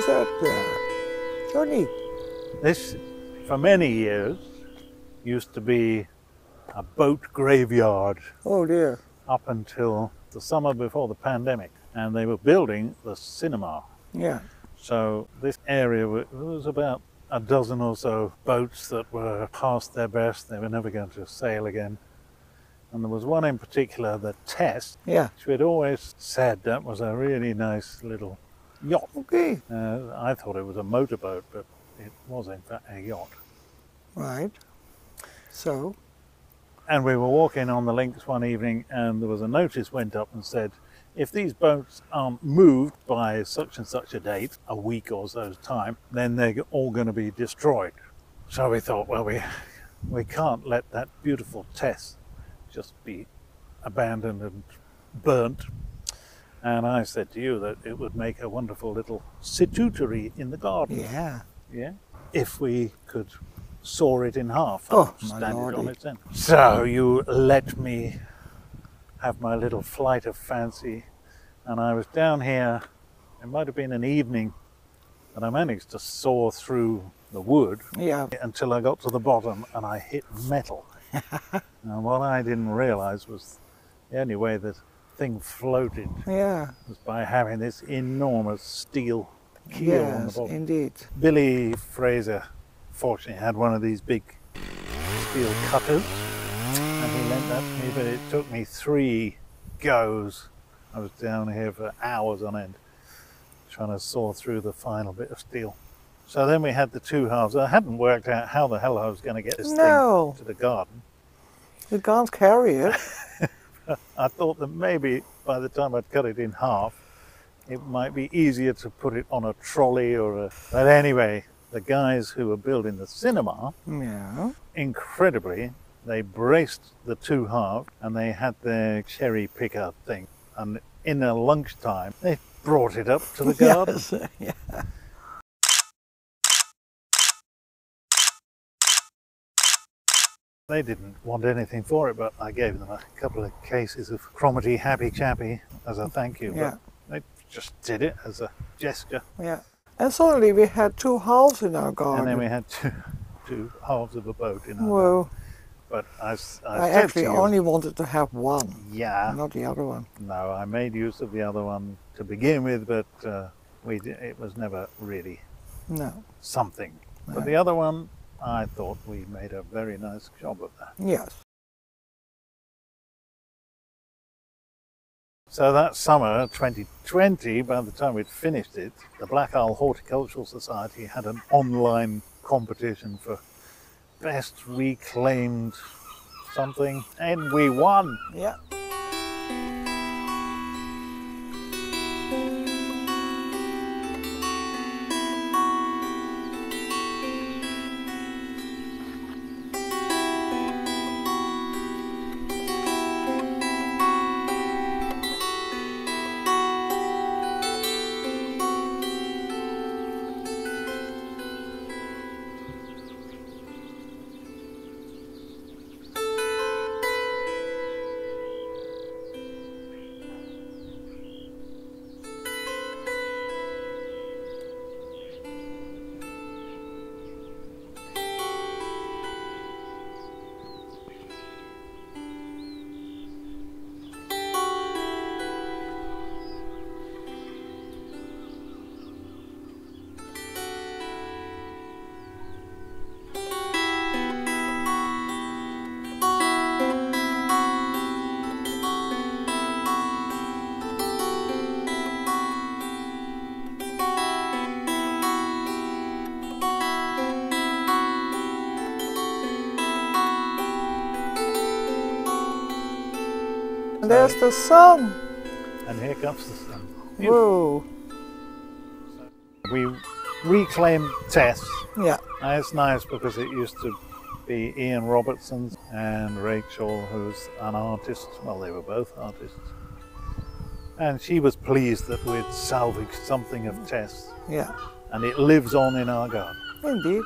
said there. So neat. This, for many years, used to be a boat graveyard Oh dear. up until the summer before the pandemic, and they were building the cinema. Yeah. So this area was about a dozen or so boats that were past their best. They were never going to sail again. And there was one in particular, the Tess, Yeah. which we'd always said that was a really nice little yacht. Okay. I thought it was a motorboat, but it was in fact a yacht. Right. So. And we were walking on the links one evening, and there was a notice went up and said, if these boats aren't moved by such and such a date, a week or so's time, then they're all going to be destroyed. So we thought, well, we can't let that beautiful Tess just be abandoned and burnt. And I said to you that it would make a wonderful little situtory in the garden. Yeah. Yeah. If we could saw it in half Oh, and my stand it lordy. on its end. So you let me have my little flight of fancy, and I was down here, it might have been an evening, and I managed to saw through the wood Yeah. until I got to the bottom and I hit metal. And what I didn't realize was the only way the thing floated Yeah. was by having this enormous steel keel on the Yes, bottom. indeed. Billy Fraser fortunately had one of these big steel cutters, and he lent that to me, but it took me 3 goes. I was down here for hours on end trying to saw through the final bit of steel. So then we had the 2 halves. I hadn't worked out how the hell I was going to get this No. thing to the garden. You can't carry it. I thought that maybe by the time I'd cut it in half, it might be easier to put it on a trolley or a... But anyway, the guys who were building the cinema, Yeah. incredibly, they braced the 2 halves and they had their cherry picker thing. And in a lunchtime, they brought it up to the garden. Yes. Yeah. They didn't want anything for it, but I gave them a couple of cases of cromarty Happy Chappy as a thank you. Yeah. But they just did it as a gesture. Yeah. And suddenly we had 2 halves in our garden. And then we had two halves of a boat in our garden. Well, But I I said actually to you, only wanted to have one, yeah, not the other one. no, I made use of the other one to begin with, but it was never really No. something. No. But the other one, I thought we made a very nice job of that. Yes. So that summer, 2020, by the time we'd finished it, the Black Isle Horticultural Society had an online competition for best reclaimed something, and we won. Yeah. And there's the sun. And here comes the sun. Whoa. We reclaimed Tess. Yeah. And it's nice because it used to be Ian Robertson and Rachel, who's an artist. Well, they were both artists. And she was pleased that we'd salvaged something of Tess. Yeah. And it lives on in our garden. Indeed.